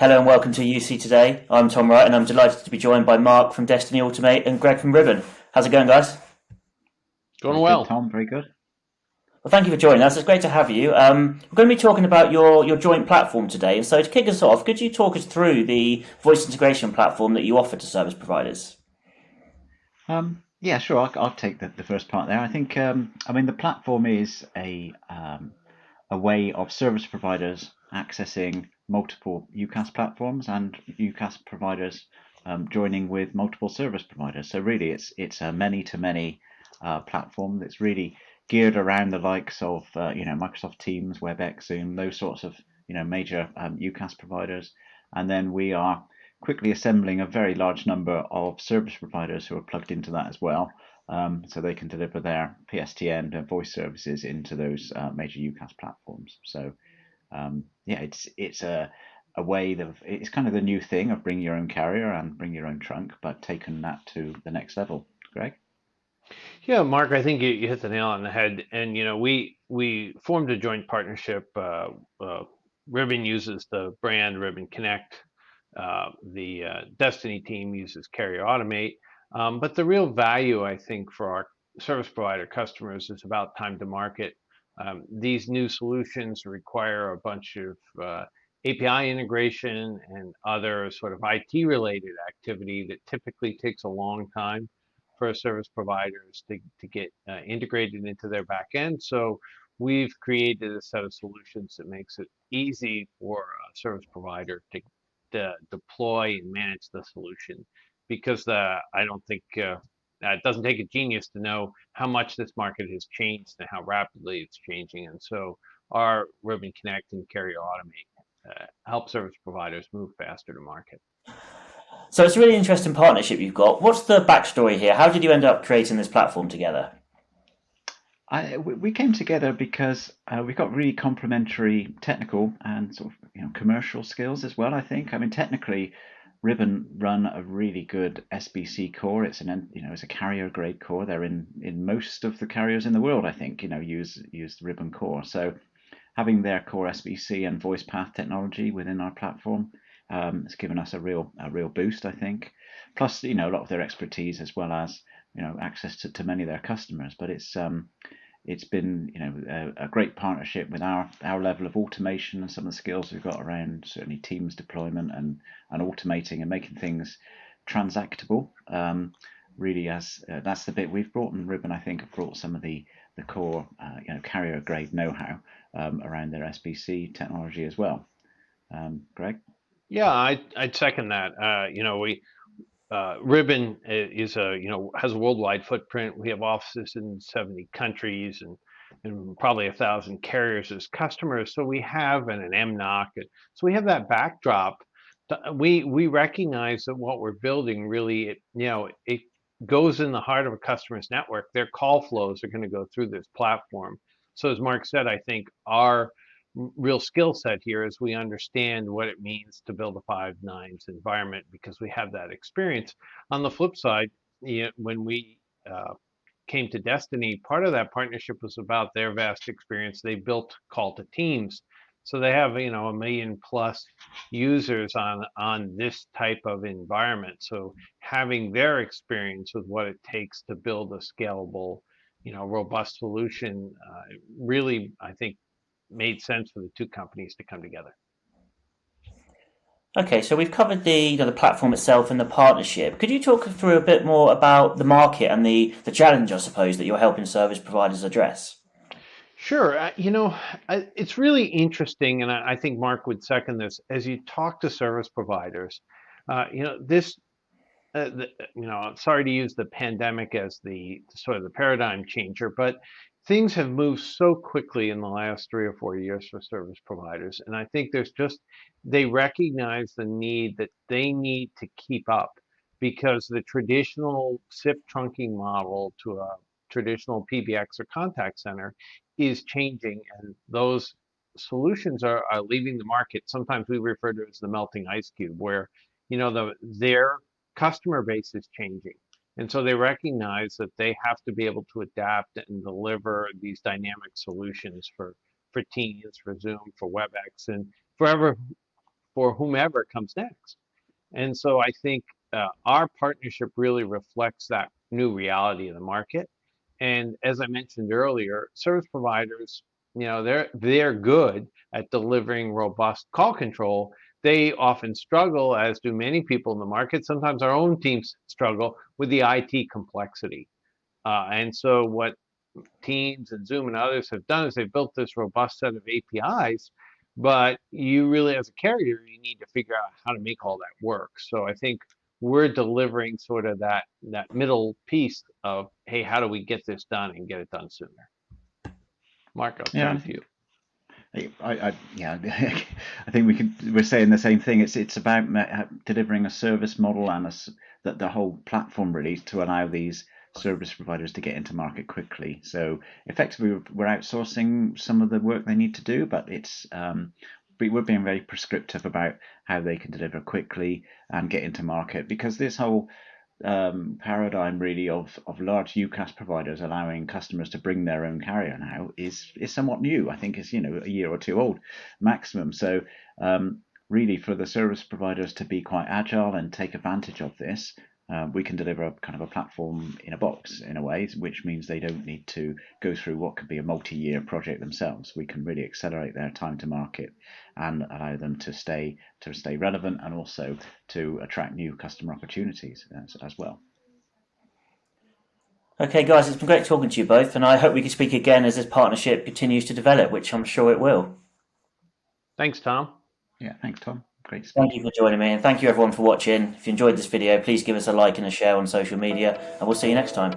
Hello and welcome to UC Today. I'm Tom Wright and I'm delighted to be joined by Mark from Dstny Automate and Greg from Ribbon. How's it going, guys? Going Very well. good, Tom. Very good. Well, thank you for joining us. It's great to have you. We're going to be talking about your joint platform today. And so to kick us off, could you talk us through the voice integration platform that you offer to service providers? Yeah, sure. I'll take the first part there. I think, the platform is a way of service providers accessing multiple UCaaS platforms and UCaaS providers joining with multiple service providers. So really, it's a many-to-many platform that's really geared around the likes of Microsoft Teams, WebEx, Zoom, those sorts of major UCaaS providers, and then we are quickly assembling a very large number of service providers who are plugged into that as well, so they can deliver their PSTN and voice services into those major UCaaS platforms. So yeah, it's a way that it's kind of the new thing of bring your own carrier and bring your own trunk, but taking that to the next level. Greg? Yeah, Mark, I think you hit the nail on the head. And we formed a joint partnership. Ribbon uses the brand Ribbon Connect. The Dstny team uses Carrier Automate. But the real value, I think, for our service provider customers is about time to market. These new solutions require a bunch of API integration and other sort of IT related activity that typically takes a long time for service providers to get integrated into their back end. So we've created a set of solutions that makes it easy for a service provider to deploy and manage the solution, because I don't think it doesn't take a genius to know how much this market has changed and how rapidly it's changing. And so our Ribbon Connect and Carrier Automate help service providers move faster to market. So it's a really interesting partnership you've got. What's the backstory here? How did you end up creating this platform together? We came together because we got really complementary technical and sort of commercial skills as well. I think. I mean, technically, Ribbon run a really good SBC core. It's a carrier grade core. They're in most of the carriers in the world. I think use the Ribbon core. So having their core SBC and voice path technology within our platform has given us a real boost, I think. Plus, a lot of their expertise as well as access to many of their customers. But it's been a great partnership with our level of automation and some of the skills we've got around certainly Teams deployment and automating and making things transactable. Really, as that's the bit we've brought, and Ribbon I think have brought some of the core carrier grade know-how around their SBC technology as well. Greg? Yeah, I'd second that. Ribbon is has a worldwide footprint. We have offices in 70 countries and probably 1,000 carriers as customers. So we have an MNOC. So we have that backdrop. We recognize that what we're building really, it goes in the heart of a customer's network. Their call flows are going to go through this platform. So as Mark said, I think our real skill set here is we understand what it means to build a five nines environment because we have that experience. On the flip side, when we came to Dstny, part of that partnership was about their vast experience. They built call to teams, so they have 1 million+ users on this type of environment. So having their experience with what it takes to build a scalable, robust solution really, I think, made sense for the two companies to come together. Okay, so we've covered the platform itself and the partnership. Could you talk through a bit more about the market and the challenge, I suppose, that you're helping service providers address? Sure. It's really interesting, and I think Mark would second this. As you talk to service providers, this, I'm sorry to use the pandemic as the sort of the paradigm changer, but things have moved so quickly in the last 3 or 4 years for service providers, and I think they recognize the need that they need to keep up, because the traditional SIP trunking model to a traditional PBX or contact center is changing, and those solutions are leaving the market. Sometimes we refer to it as the melting ice cube, where their customer base is changing. And so they recognize that they have to be able to adapt and deliver these dynamic solutions for Teams, for Zoom, for WebEx, and for for whomever comes next. And so I think our partnership really reflects that new reality of the market. And as I mentioned earlier, service providers, they're good at delivering robust call control. They often struggle, as do many people in the market. Sometimes our own teams struggle with the IT complexity. And so what Teams and Zoom and others have done is they've built this robust set of APIs, but you really, as a carrier, you need to figure out how to make all that work. So I think we're delivering sort of that middle piece of, hey, how do we get this done and get it done sooner? Mark, I'll turn to you. Yeah, I think we're saying the same thing. It's about delivering a service model and that the whole platform really to allow these service providers to get into market quickly. So effectively, we're outsourcing some of the work they need to do, but we're being very prescriptive about how they can deliver quickly and get into market, because this whole paradigm really of large UCaaS providers allowing customers to bring their own carrier now is somewhat new. I think it's a year or two old maximum. So really, for the service providers to be quite agile and take advantage of this, we can deliver a kind of a platform in a box in a way, which means they don't need to go through what could be a multi-year project themselves. We can really accelerate their time to market and allow them to stay relevant, and also to attract new customer opportunities as well. Okay, guys, it's been great talking to you both, and I hope we can speak again as this partnership continues to develop, which I'm sure it will. Thanks, Tom. Yeah, thanks, Tom. Great. Thank you for joining me, and thank you everyone for watching. If you enjoyed this video, please give us a like and a share on social media, and we'll see you next time.